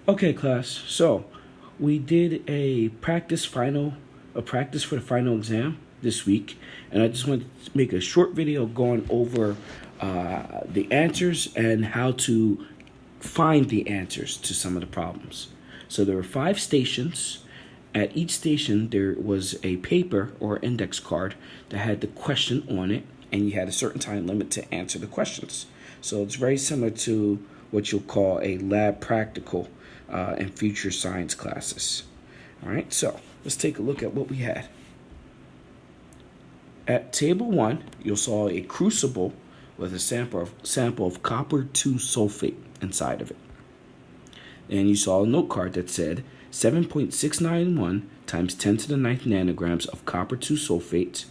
Okay, class. So we did a practice for the final exam this week, and I just want to make a short video going over the answers and how to find the answers to some of the problems. So there were 5 stations. At each station, there was a paper or index card that had the question on it, and you had a certain time limit to answer the questions. So it's very similar to what you'll call a lab practical in future science classes. All right, so let's take a look at what we had. At table 1, you saw a crucible with a sample of copper 2 sulfate inside of it. And you saw a note card that said 7.691 times 10 to the 9th nanograms of copper 2 sulfate.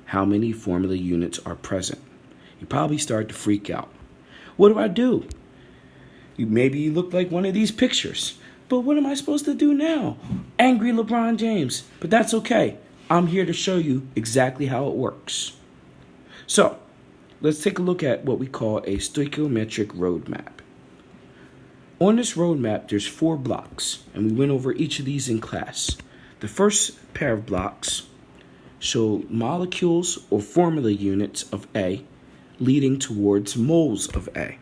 How many formula units are present? You probably started to freak out. What do? Maybe you look like one of these pictures. But what am I supposed to do now? Angry LeBron James. But that's okay. I'm here to show you exactly how it works. So, let's take a look at what we call a stoichiometric roadmap. On this roadmap, there's 4 blocks, and we went over each of these in class. The first pair of blocks show molecules or formula units of A leading towards moles of A.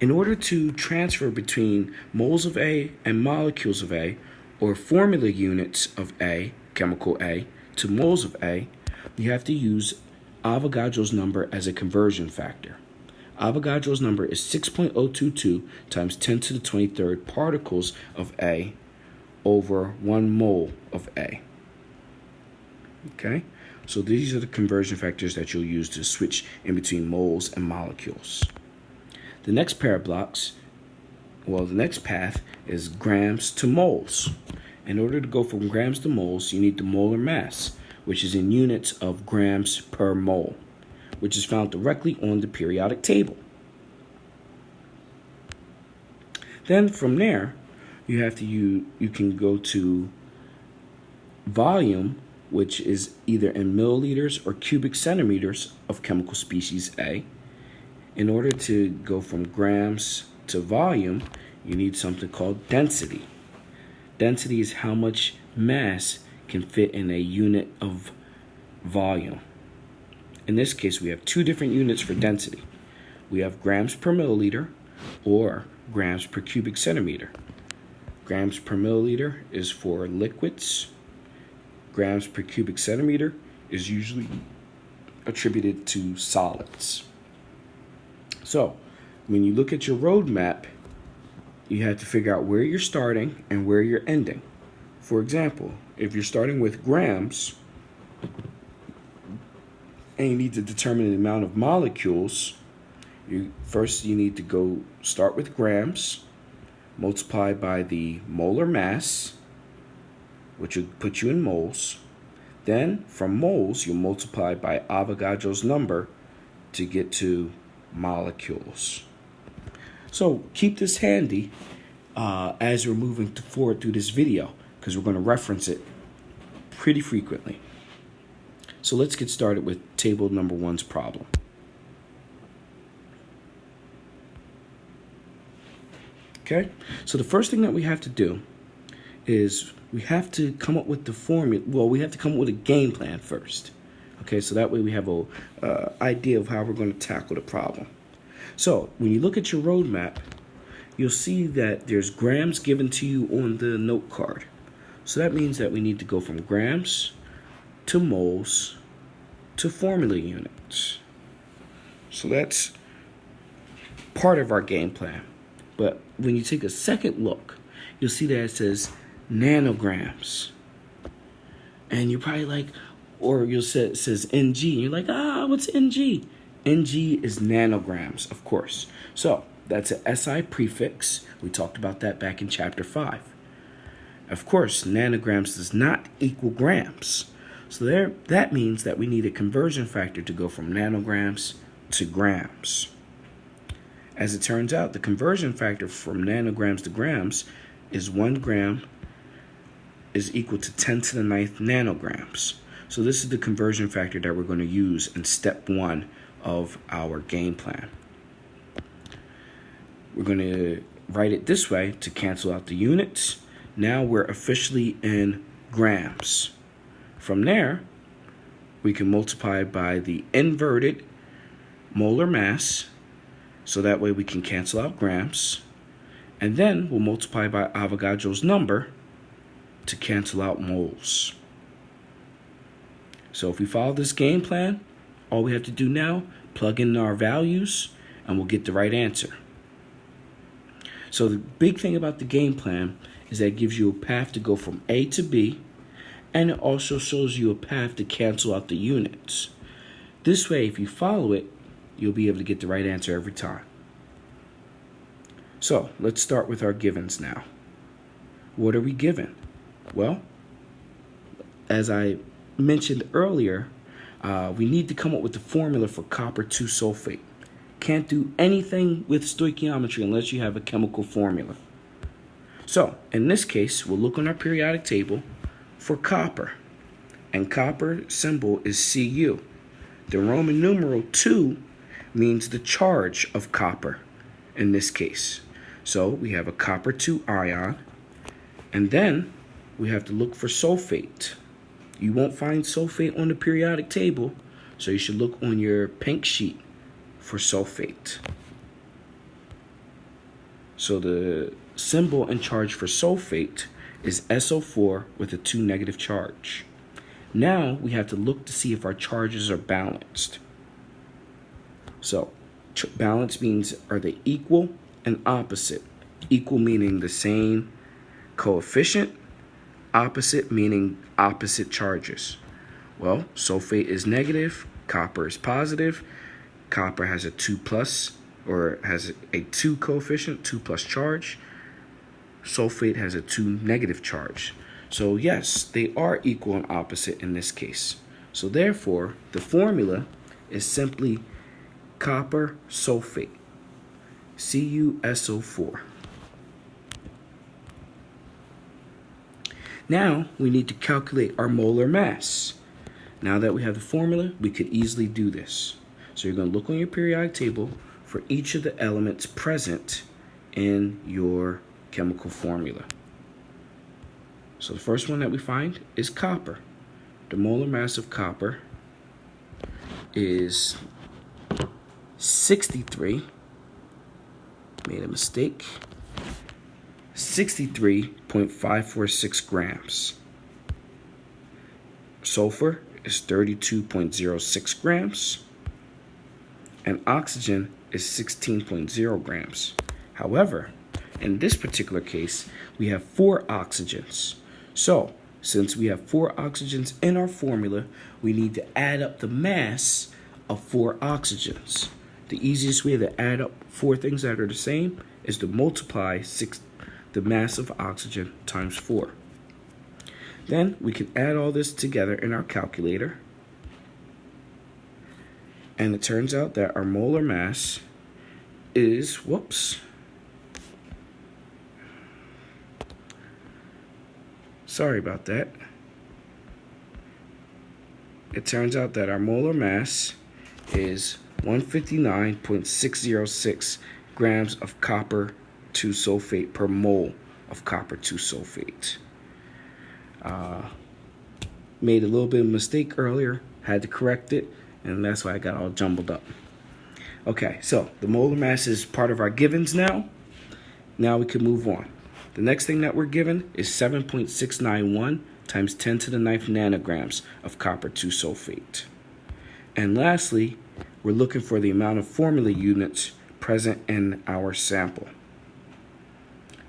In order to transfer between moles of A and molecules of A, or formula units of A, chemical A, to moles of A, we have to use Avogadro's number as a conversion factor. Avogadro's number is 6.022 times 10 to the 23rd particles of A over 1 mole of A. Okay? So these are the conversion factors that you'll use to switch in between moles and molecules. The next pair of blocks, the next path is grams to moles. In order to go from grams to moles, you need the molar mass, which is in units of grams per mole, which is found directly on the periodic table. Then from there, you can go to volume, which is either in milliliters or cubic centimeters of chemical species A. In order to go from grams to volume, you need something called density. Density is how much mass can fit in a unit of volume. In this case, we have 2 different units for density. We have grams per milliliter or grams per cubic centimeter. Grams per milliliter is for liquids. Grams per cubic centimeter is usually attributed to solids. So, when you look at your roadmap, you have to figure out where you're starting and where you're ending. For example, if you're starting with grams and you need to determine the amount of molecules, you need to go start with grams, multiply by the molar mass, which will put you in moles. Then, from moles, you multiply by Avogadro's number to get to molecules. So keep this handy as we're moving forward through this video, because we're going to reference it pretty frequently. So let's get started with table number 1's problem. Okay, so the first thing that we have to do is we have to come up with the formula. Well, we have to come up with a game plan first. Okay, so that way we have a idea of how we're going to tackle the problem. So when you look at your roadmap, you'll see that there's grams given to you on the note card. So that means that we need to go from grams to moles to formula units. So that's part of our game plan. But when you take a second look, you'll see that it says nanograms. And you're probably like, or it says NG. And you're like, what's NG? NG is nanograms, of course. So that's an SI prefix. We talked about that back in chapter 5. Of course, nanograms does not equal grams. So that means that we need a conversion factor to go from nanograms to grams. As it turns out, the conversion factor from nanograms to grams is 1 gram is equal to 10 to the 9th nanograms. So this is the conversion factor that we're going to use in step 1 of our game plan. We're going to write it this way to cancel out the units. Now we're officially in grams. From there, we can multiply by the inverted molar mass, so that way we can cancel out grams. And then we'll multiply by Avogadro's number to cancel out moles. So if we follow this game plan, all we have to do now, plug in our values, and we'll get the right answer. So the big thing about the game plan is that it gives you a path to go from A to B, and it also shows you a path to cancel out the units. This way, if you follow it, you'll be able to get the right answer every time. So let's start with our givens now. What are we given? Well, as I mentioned earlier, we need to come up with the formula for copper 2 sulfate. Can't do anything with stoichiometry unless you have a chemical formula. So in this case, we'll look on our periodic table for copper, and copper symbol is Cu. The Roman numeral 2 means the charge of copper in this case. So we have a copper 2 ion, and then we have to look for sulfate. You won't find sulfate on the periodic table, so you should look on your pink sheet for sulfate. So the symbol and charge for sulfate is SO4 with a 2 negative charge. Now we have to look to see if our charges are balanced. So balance means are they equal and opposite. Equal meaning the same coefficient, opposite meaning opposite charges. Well, sulfate is negative, copper is positive. Copper has a 2 plus, or has a 2 coefficient, 2 plus charge. Sulfate has a 2 negative charge. So yes, they are equal and opposite in this case. So therefore, the formula is simply copper sulfate, CuSO4. Now we need to calculate our molar mass. Now that we have the formula, we could easily do this. So you're going to look on your periodic table for each of the elements present in your chemical formula. So the first one that we find is copper. The molar mass of copper is 63. Made a mistake. 63.546 grams. Sulfur is 32.06 grams. And oxygen is 16.0 grams. However, in this particular case, we have 4 oxygens. So, since we have 4 oxygens in our formula, we need to add up the mass of 4 oxygens. The easiest way to add up 4 things that are the same is to multiply the mass of oxygen times 4. Then we can add all this together in our calculator. And it turns out that our molar mass is, sorry about that. It turns out that our molar mass is 159.606 grams of copper 2 sulfate per mole of copper 2 sulfate. Made a little bit of a mistake earlier, had to correct it, and that's why I got all jumbled up. Okay, so the molar mass is part of our givens now. Now we can move on. The next thing that we're given is 7.691 times 10 to the 9th nanograms of copper 2 sulfate. And lastly, we're looking for the amount of formula units present in our sample.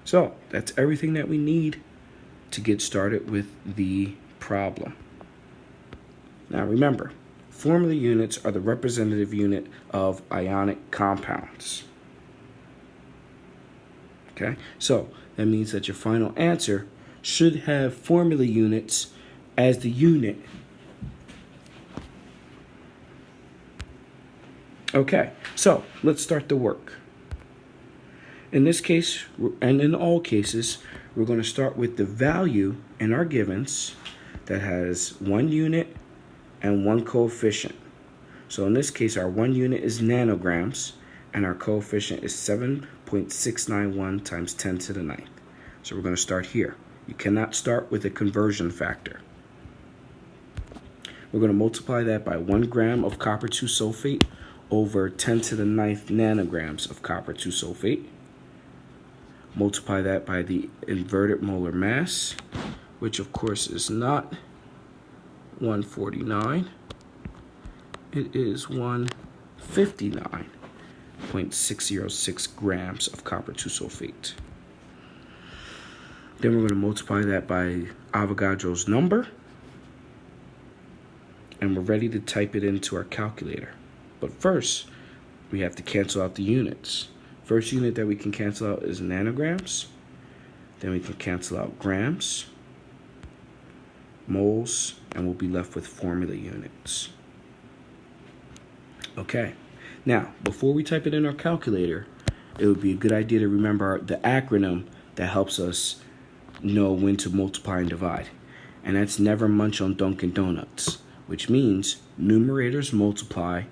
So that's everything that we need to get started with the problem. Now remember, formula units are the representative unit of ionic compounds. Okay, so that means that your final answer should have formula units as the unit. Okay, so let's start the work. In this case, and in all cases, we're going to start with the value in our givens that has 1 unit and 1 coefficient. So in this case, our 1 unit is nanograms, and our coefficient is 7.691 times 10 to the ninth. So we're going to start here. You cannot start with a conversion factor. We're going to multiply that by 1 gram of copper 2 sulfate over 10 to the ninth nanograms of copper 2 sulfate. Multiply that by the inverted molar mass, which of course is not 149. It is 159.606 grams of copper 2 sulfate. Then we're going to multiply that by Avogadro's number, and we're ready to type it into our calculator. But first, we have to cancel out the units. First unit that we can cancel out is nanograms. Then we can cancel out grams, moles, and we'll be left with formula units. Okay, now before we type it in our calculator, it would be a good idea to remember the acronym that helps us know when to multiply and divide. And that's never munch on Dunkin' Donuts, which means numerators multiply,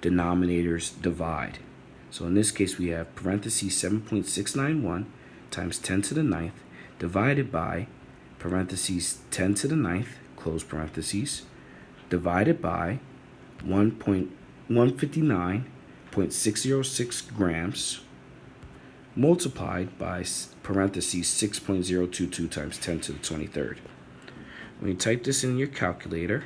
denominators divide. So in this case, we have parentheses 7.691 times 10 to the ninth divided by parentheses 10 to the ninth, close parentheses, divided by 159.606 grams multiplied by parentheses 6.022 times 10 to the 23rd. When you type this in your calculator,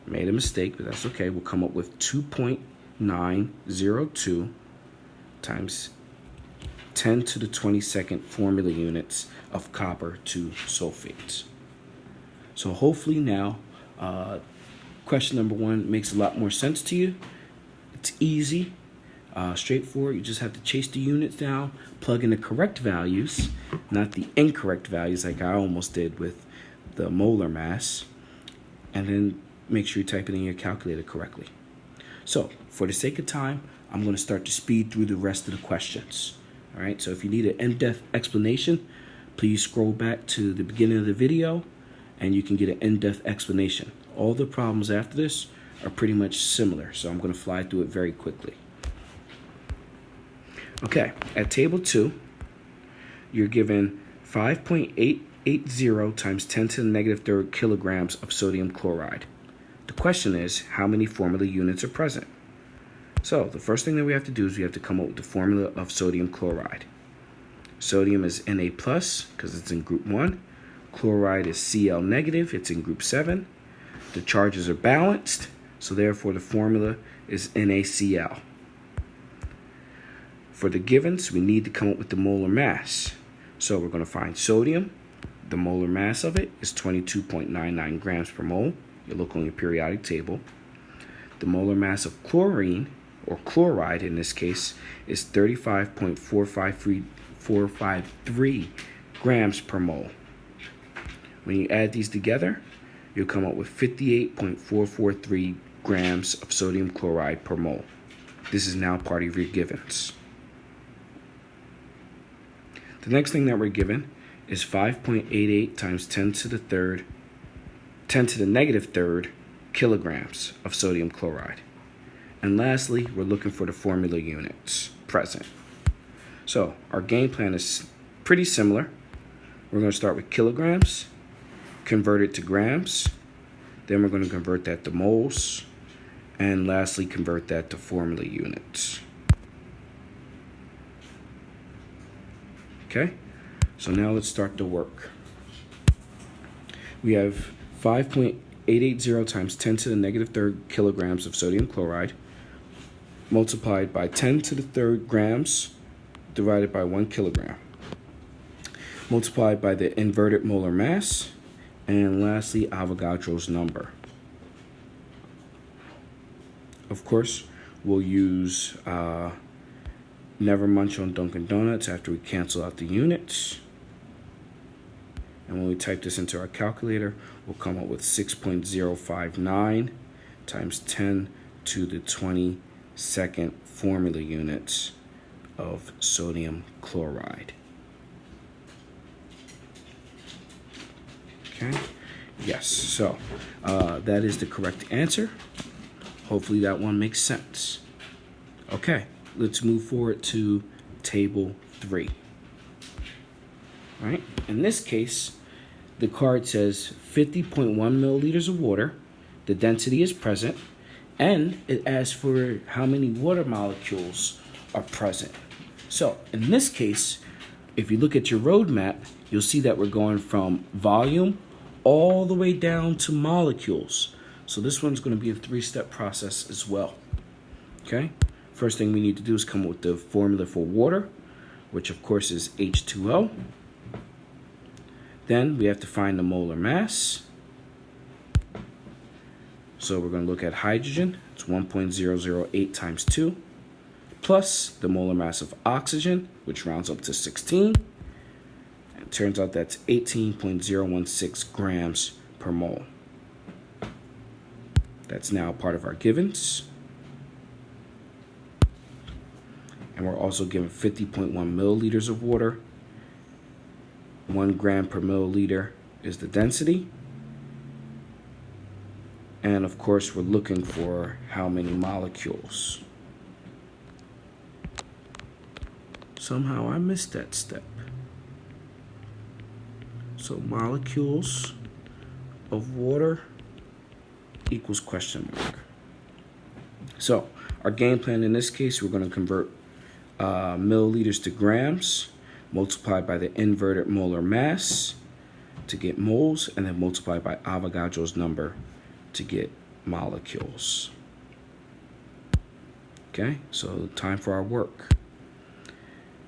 made a mistake, but that's okay. We'll come up with 2.902 times 10 to the 22nd formula units of copper 2 sulfates. So hopefully now, question number 1 makes a lot more sense to you. It's easy, straightforward. You just have to chase the units down, plug in the correct values, not the incorrect values like I almost did with the molar mass, and then make sure you type it in your calculator correctly. So for the sake of time, I'm going to start to speed through the rest of the questions. All right, so if you need an in-depth explanation, please scroll back to the beginning of the video and you can get an in-depth explanation. All the problems after this are pretty much similar, so I'm going to fly through it very quickly. Okay, at table 2, you're given 5.880 times 10 to the negative third kilograms of sodium chloride. The question is, how many formula units are present? So the first thing that we have to do is we have to come up with the formula of sodium chloride. Sodium is Na plus because it's in group 1. Chloride is Cl negative, it's in group 7. The charges are balanced, so therefore the formula is NaCl. For the givens, we need to come up with the molar mass. So we're going to find sodium. The molar mass of it is 22.99 grams per mole. You look on your periodic table. The molar mass of chlorine, or chloride in this case, is 35.453 grams per mole. When you add these together, you'll come up with 58.443 grams of sodium chloride per mole. This is now part of your givens. The next thing that we're given is 5.88 times 10 to the negative third kilograms of sodium chloride. And lastly, we're looking for the formula units present. So our game plan is pretty similar. We're going to start with kilograms, convert it to grams, then we're going to convert that to moles, and lastly convert that to formula units. Okay, so now let's start the work. We have 5.880 times 10 to the negative third kilograms of sodium chloride multiplied by 10 to the third grams divided by 1 kilogram, multiplied by the inverted molar mass, and lastly Avogadro's number. Of course, we'll use never munch on Dunkin' Donuts after we cancel out the units. And when we type this into our calculator, we'll come up with 6.059 times 10 to the 22nd formula units of sodium chloride. Okay, yes, so that is the correct answer. Hopefully that one makes sense. Okay, let's move forward to table 3. All right, in this case, the card says 50.1 milliliters of water, the density is present, and it asks for how many water molecules are present. So in this case, if you look at your roadmap, you'll see that we're going from volume all the way down to molecules. So this one's going to be a 3-step process as well. Okay, first thing we need to do is come up with the formula for water, which of course is H2O. Then we have to find the molar mass. So we're going to look at hydrogen. It's 1.008 times 2, plus the molar mass of oxygen, which rounds up to 16. And it turns out that's 18.016 grams per mole. That's now part of our givens. And we're also given 50.1 milliliters of water. 1 gram per milliliter is the density. And of course, we're looking for how many molecules. Somehow I missed that step. So molecules of water equals question mark. So our game plan in this case, we're going to convert milliliters to grams, multiplied by the inverted molar mass to get moles, and then multiplied by Avogadro's number to get molecules. Okay, so time for our work.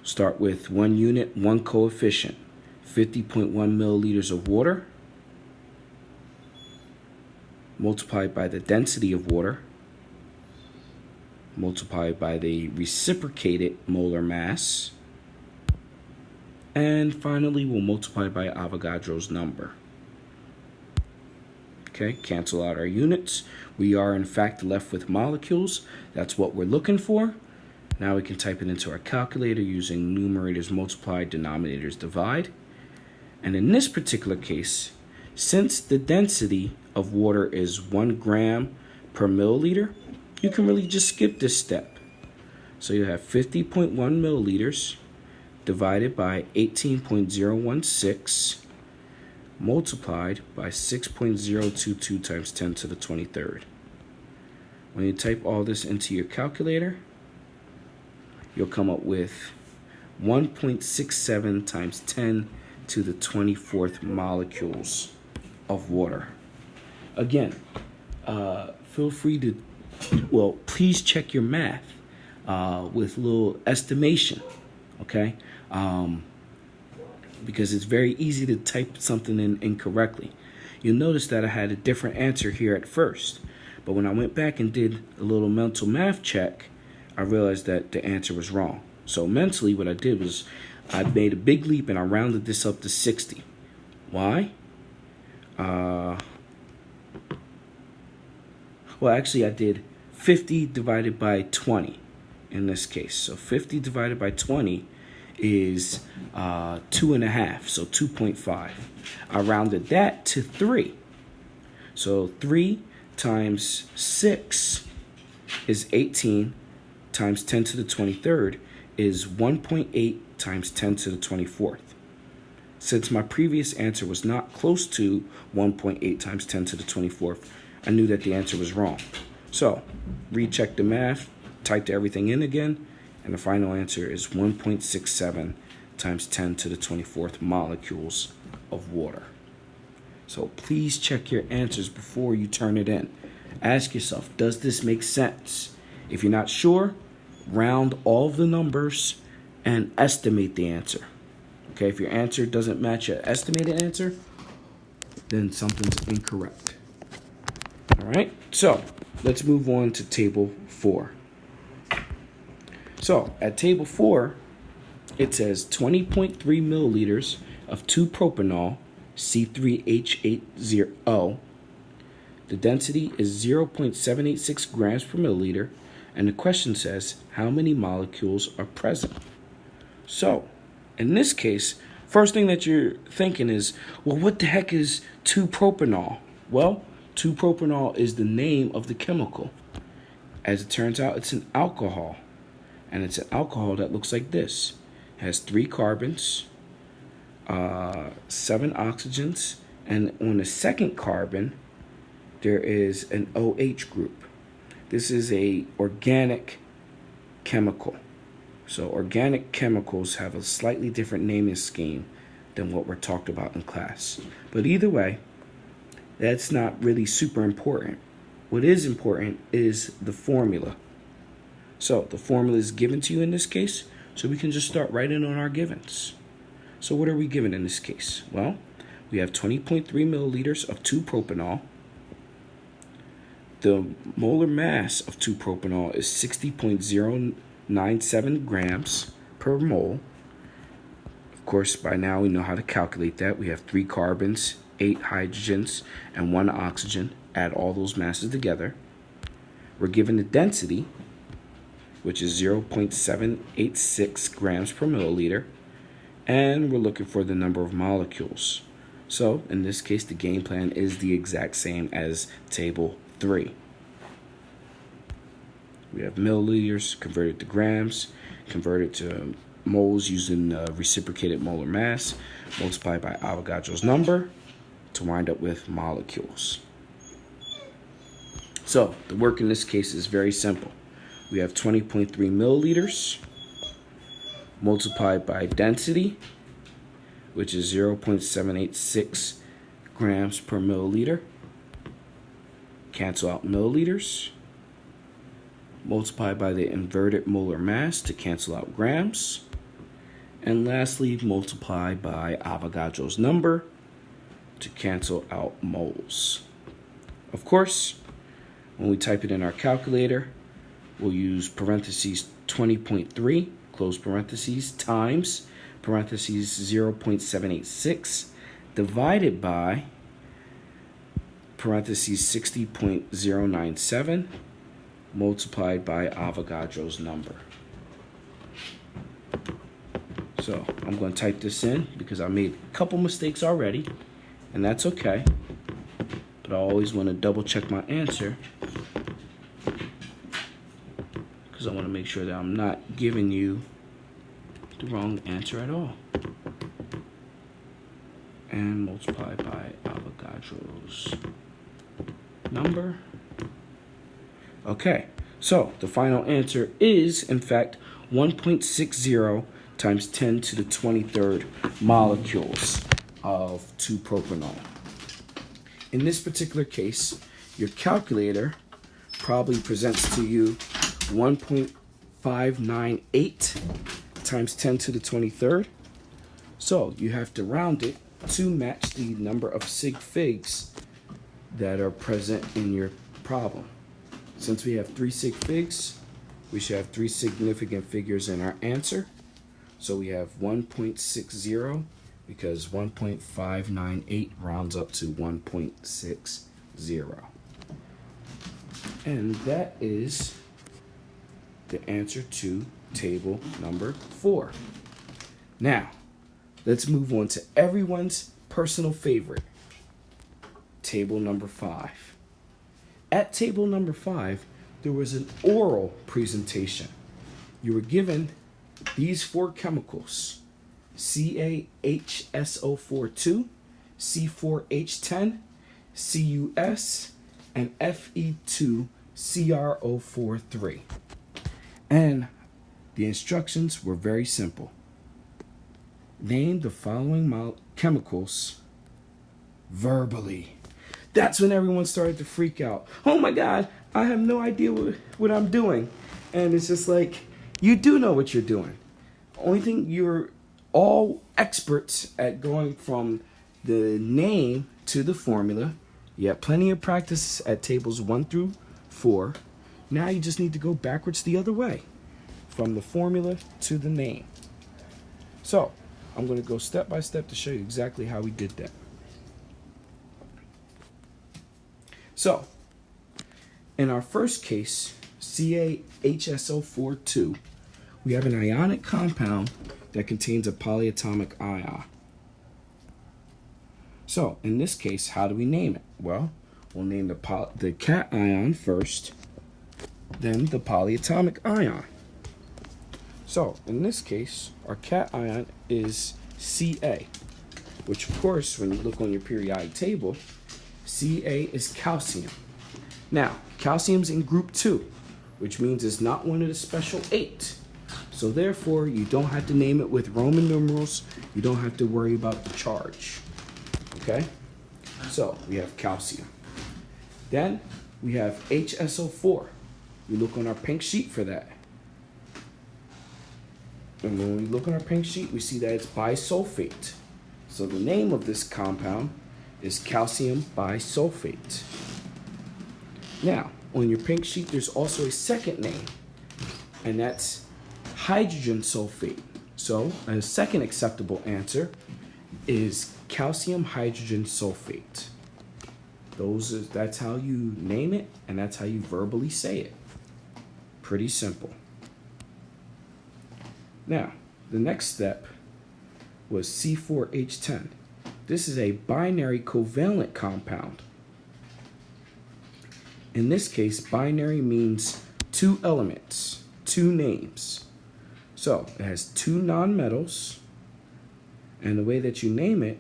Start with 1 unit, 1 coefficient, 50.1 milliliters of water, multiplied by the density of water, multiplied by the reciprocated molar mass, and finally we'll multiply by Avogadro's number. Okay, cancel out our units. We are in fact left with molecules. That's what we're looking for. Now we can type it into our calculator using numerators multiply, denominators divide. And in this particular case, since the density of water is 1 gram per milliliter, you can really just skip this step. So you have 50.1 milliliters divided by 18.016 multiplied by 6.022 times 10 to the 23rd. When you type all this into your calculator, you'll come up with 1.67 times 10 to the 24th molecules of water. Again, feel free to, well, please check your math with a little estimation, okay? Because it's very easy to type something in incorrectly. You'll notice that I had a different answer here at first, but when I went back and did a little mental math check, I realized that the answer was wrong. So mentally, what I did was I made a big leap and I rounded this up to 60. Why? Well, actually, I did 50 divided by 20 in this case. So 50 divided by 20 is 2.5, so 2.5. I rounded that to 3. So 3 times 6 is 18 times 10 to the 23rd is 1.8 times 10 to the 24th. Since my previous answer was not close to 1.8 times 10 to the 24th, I knew that the answer was wrong. So, recheck the math, typed everything in again, and the final answer is 1.67 times 10 to the 24th molecules of water. So please check your answers before you turn it in. Ask yourself, does this make sense? If you're not sure, round all of the numbers and estimate the answer. Okay, if your answer doesn't match your estimated answer, then something's incorrect. All right, so let's move on to table 4. So at table 4, it says 20.3 milliliters of 2-propanol, C3H80. The density is 0.786 grams per milliliter, and the question says how many molecules are present. So in this case, first thing that you're thinking is, well, what the heck is 2-propanol? Well, 2-propanol is the name of the chemical. As it turns out, it's an alcohol. And it's an alcohol that looks like this. It has 3 carbons, 7 oxygens, and on the second carbon, there is an OH group. This is a organic chemical. So organic chemicals have a slightly different naming scheme than what we're talked about in class. But either way, that's not really super important. What is important is the formula. So the formula is given to you in this case, so we can just start writing on our givens. So what are we given in this case? Well, we have 20.3 milliliters of 2-propanol. The molar mass of 2-propanol is 60.097 grams per mole. Of course, by now we know how to calculate that. We have 3 carbons, 8 hydrogens, and 1 oxygen. Add all those masses together. We're given the density, which is 0.786 grams per milliliter. And we're looking for the number of molecules. So, in this case, the game plan is the exact same as table 3. We have milliliters converted to grams, converted to moles using reciprocated molar mass, multiplied by Avogadro's number to wind up with molecules. So, the work in this case is very simple. We have 20.3 milliliters multiplied by density, which is 0.786 grams per milliliter. Cancel out milliliters. Multiply by the inverted molar mass to cancel out grams. And lastly, multiply by Avogadro's number to cancel out moles. Of course, when we type it in our calculator, we'll use parentheses 20.3, close parentheses, times parentheses 0.786 divided by parentheses 60.097 multiplied by Avogadro's number. So I'm going to type this in because I made a couple mistakes already, and that's okay. But I always want to double check my answer because I want to make sure that I'm not giving you the wrong answer at all. And multiply by Avogadro's number. Okay, so the final answer is, in fact, 1.60 times 10 to the 23rd molecules of 2-propanol. In this particular case, your calculator probably presents to you 1.598 times 10 to the 23rd. So you have to round it to match the number of sig figs that are present in your problem. Since we have 3 sig figs, we should have 3 significant figures in our answer. So we have 1.60 because 1.598 rounds up to 1.60. And that is the answer to table number 4. Now, let's move on to everyone's personal favorite, table number 5. At table number 5, there was an oral presentation. You were given these 4 chemicals: CaHSO42, C4H10, CuS, and Fe2CrO43. And the instructions were very simple. Name the following chemicals verbally. That's when everyone started to freak out. Oh my God, I have no idea what I'm doing. And it's just like, you do know what you're doing. Only thing, you're all experts at going from the name to the formula. You have plenty of practice at tables 1 through 4. Now you just need to go backwards the other way, from the formula to the name. So I'm going to go step by step to show you exactly how we did that. So in our first case, CaHSO42, we have an ionic compound that contains a polyatomic ion. So in this case, how do we name it? Well, we'll name the cation first, then the polyatomic ion. So in this case, our cation is Ca, which of course, when you look on your periodic table, Ca is calcium. Now, calcium's in group 2, which means it's not one of the special 8. So therefore, you don't have to name it with Roman numerals. You don't have to worry about the charge. Okay? So we have calcium. Then we have HSO4. We look on our pink sheet for that. And when we look on our pink sheet, we see that it's bisulfate. So the name of this compound is calcium bisulfate. Now, on your pink sheet, there's also a second name, and that's hydrogen sulfate. So a second acceptable answer is calcium hydrogen sulfate. That's how you name it, and that's how you verbally say it. Pretty simple. Now, the next step was C4H10. This is a binary covalent compound. In this case, binary means 2 elements, 2 names. So it has 2 nonmetals, and the way that you name it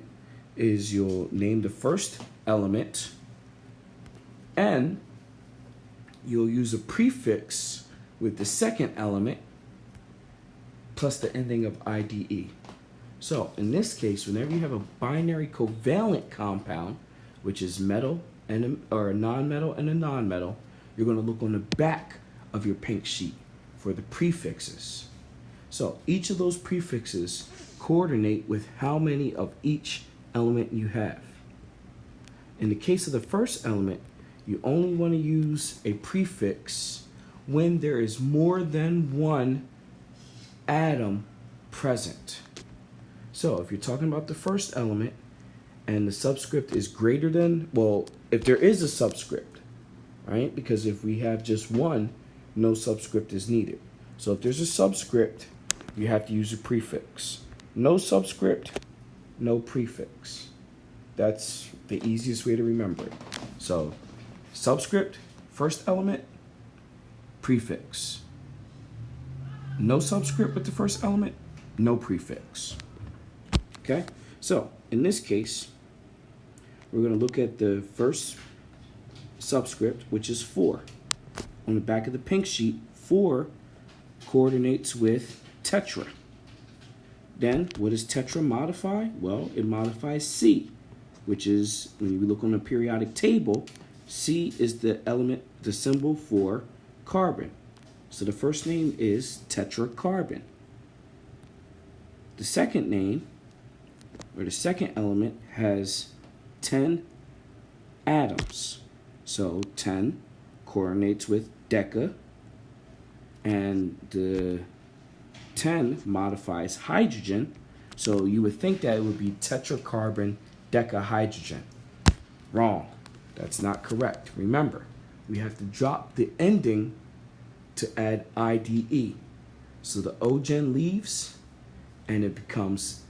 is you'll name the first element, and you'll use a prefix with the second element plus the ending of IDE. So in this case, whenever you have a binary covalent compound, which is metal or a nonmetal and a nonmetal, you're going to look on the back of your pink sheet for the prefixes. So each of those prefixes coordinate with how many of each element you have. In the case of the first element, you only want to use a prefix when there is more than one atom present. So if you're talking about the first element and the subscript is greater than, well, if there is a subscript, right? Because if we have just one, no subscript is needed. So if there's a subscript, you have to use a prefix. No subscript, no prefix. That's the easiest way to remember it. So subscript, first element, prefix. No subscript with the first element, no prefix. Okay, so in this case, we're going to look at the first subscript, which is 4. On the back of the pink sheet, 4 coordinates with tetra. Then, what does tetra modify? Well, it modifies C, which is, when you look on the periodic table, C is the element, the symbol for carbon. So the first name is tetracarbon. The second name, or the second element, has 10 atoms. So 10 coordinates with deca, and the 10 modifies hydrogen. So you would think that it would be tetracarbon decahydrogen. Wrong. That's not correct. Remember, we have to drop the ending to add IDE. So the O-gen leaves, and it becomes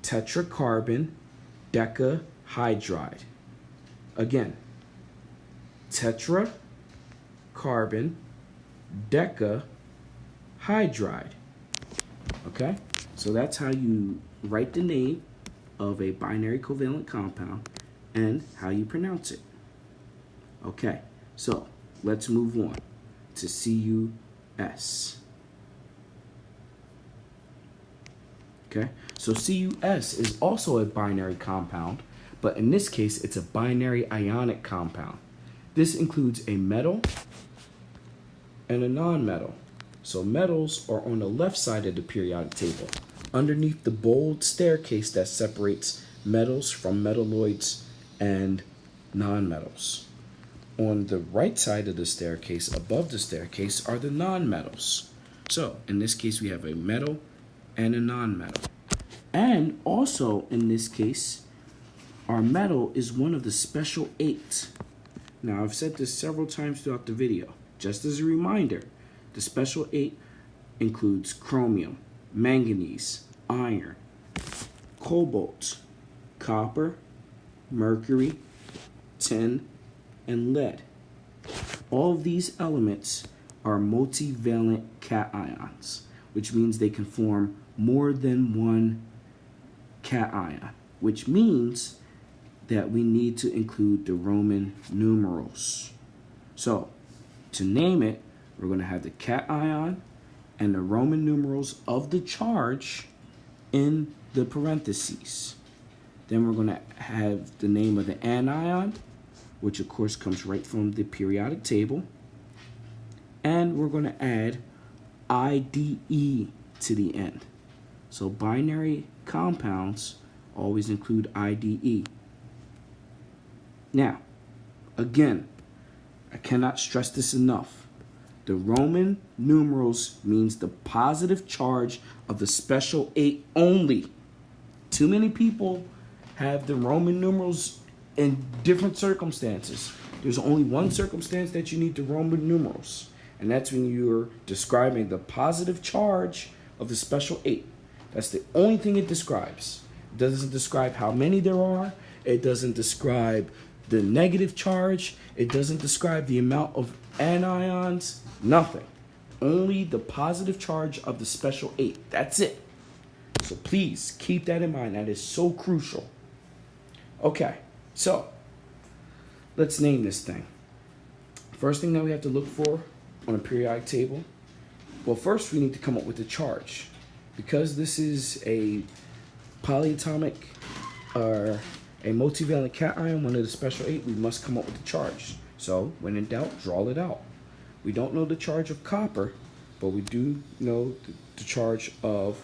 tetracarbon decahydride. Again, tetracarbon decahydride. Okay? So that's how you write the name of a binary covalent compound and how you pronounce it. Okay, so let's move on to CUS. Okay, so CUS is also a binary compound, but in this case, it's a binary ionic compound. This includes a metal and a non-metal. So metals are on the left side of the periodic table, underneath the bold staircase that separates metals from metalloids and non-metals. On the right side of the staircase, above the staircase, are the non-metals. So in this case, we have a metal and a non-metal. And also in this case, our metal is one of the special 8. Now, I've said this several times throughout the video. Just as a reminder, the special 8 includes chromium, manganese, iron, cobalt, copper, mercury, tin, and lead. All of these elements are multivalent cations. which means they can form more than one cation, which means that we need to include the Roman numerals. So, to name it, we're going to have the cation and the Roman numerals of the charge in the parentheses. Then we're going to have the name of the anion, which of course comes right from the periodic table. And we're going to add IDE to the end. So binary compounds always include IDE. Now, again, I cannot stress this enough. The Roman numerals means the positive charge of the special 8 only. Too many people have the Roman numerals in different circumstances. There's only one circumstance that you need the Roman numerals, and that's when you're describing the positive charge of the special 8. That's the only thing it describes. It doesn't describe how many there are. It doesn't describe the negative charge. It doesn't describe the amount of anions. Nothing. Only the positive charge of the special 8. That's it. So please keep that in mind. That is so crucial. Okay, so let's name this thing. First thing that we have to look for on a periodic table, well, first we need to come up with the charge. Because this is a polyatomic or a multivalent cation, one of the special 8, we must come up with the charge. So when in doubt, draw it out. We don't know the charge of copper, but we do know the charge of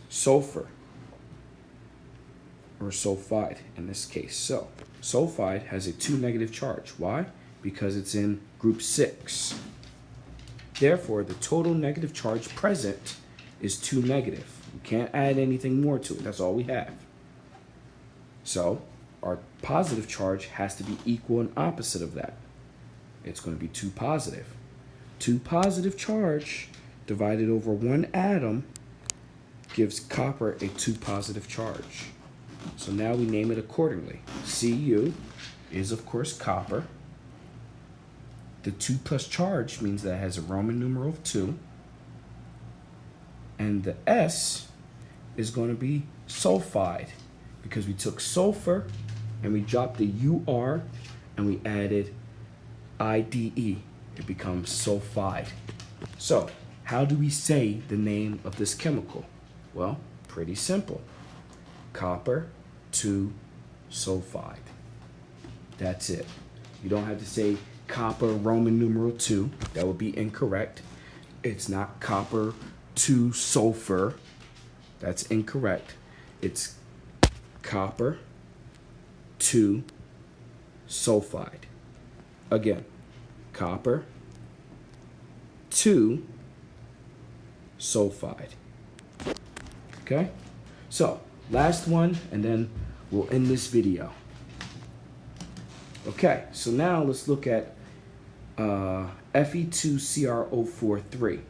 sulfur, or sulfide in this case. So sulfide has a 2 negative charge. Why? Because it's in group 6. Therefore, the total negative charge present is 2 negative. We can't add anything more to it. That's all we have. So our positive charge has to be equal and opposite of that. It's going to be 2 positive. 2 positive charge divided over 1 atom gives copper a 2 positive charge. So now we name it accordingly. Cu is, of course, copper. The 2 plus charge means that it has a Roman numeral of 2. And the S is going to be sulfide, because we took sulfur and we dropped the UR and we added IDE. It becomes sulfide. So how do we say the name of this chemical? Well, pretty simple. Copper 2 sulfide. That's it. You don't have to say copper Roman numeral 2. That would be incorrect. It's not copper 2 sulfur. That's incorrect. It's copper 2 sulfide. Again, copper 2 sulfide. Okay? So, last one, and then we'll end this video. Okay, so now let's look at Fe2CrO43.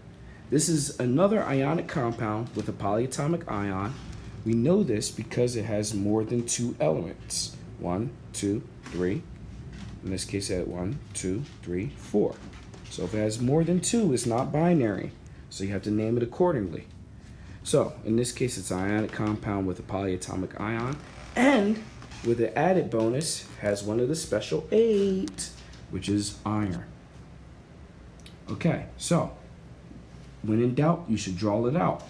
This is another ionic compound with a polyatomic ion. We know this because it has more than 2 elements. 1, 2, 3. In this case, at 1, 2, 3, 4. So if it has more than 2, it's not binary. So you have to name it accordingly. So in this case, it's an ionic compound with a polyatomic ion, and with an added bonus, has one of the special 8, which is iron. Okay, so when in doubt, you should draw it out.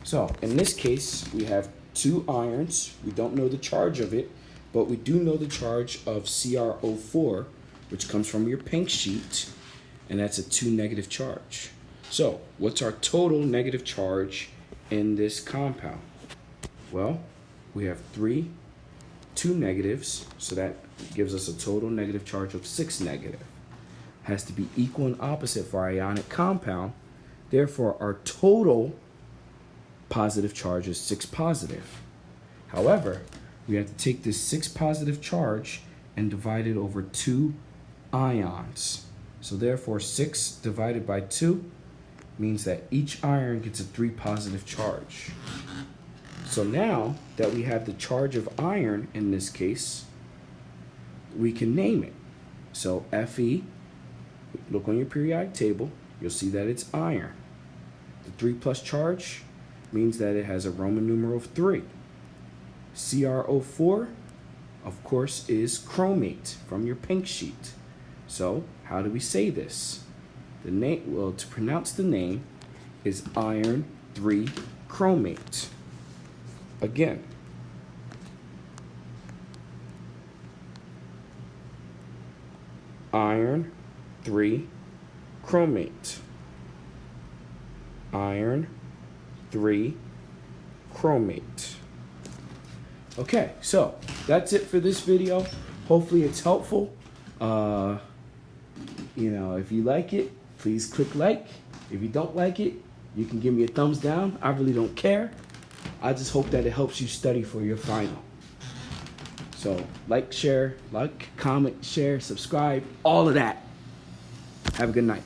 So in this case, we have 2 irons. We don't know the charge of it, but we do know the charge of CrO4, which comes from your pink sheet, and that's a 2 negative charge. So what's our total negative charge in this compound? Well, we have 2 negatives, so that gives us a total negative charge of 6 negative. Has to be equal and opposite for our ionic compound. Therefore, our total positive charge is 6 positive. However, we have to take this 6 positive charge and divide it over 2 ions. So therefore, 6 divided by 2 means that each ion gets a 3 positive charge. So now that we have the charge of iron in this case, we can name it. So Fe, look on your periodic table, you'll see that it's iron. The 3 plus charge means that it has a Roman numeral of 3. CrO4, of course, is chromate from your pink sheet. So how do we say this? The name, well, to pronounce the name is iron 3 chromate. Again, iron 3 chromate. Iron 3 chromate. Okay, so that's it for this video. Hopefully it's helpful. If you like it, please click like. If you don't like it, you can give me a thumbs down. I really don't care. I just hope that it helps you study for your final. So like, comment, share, subscribe, all of that. Have a good night.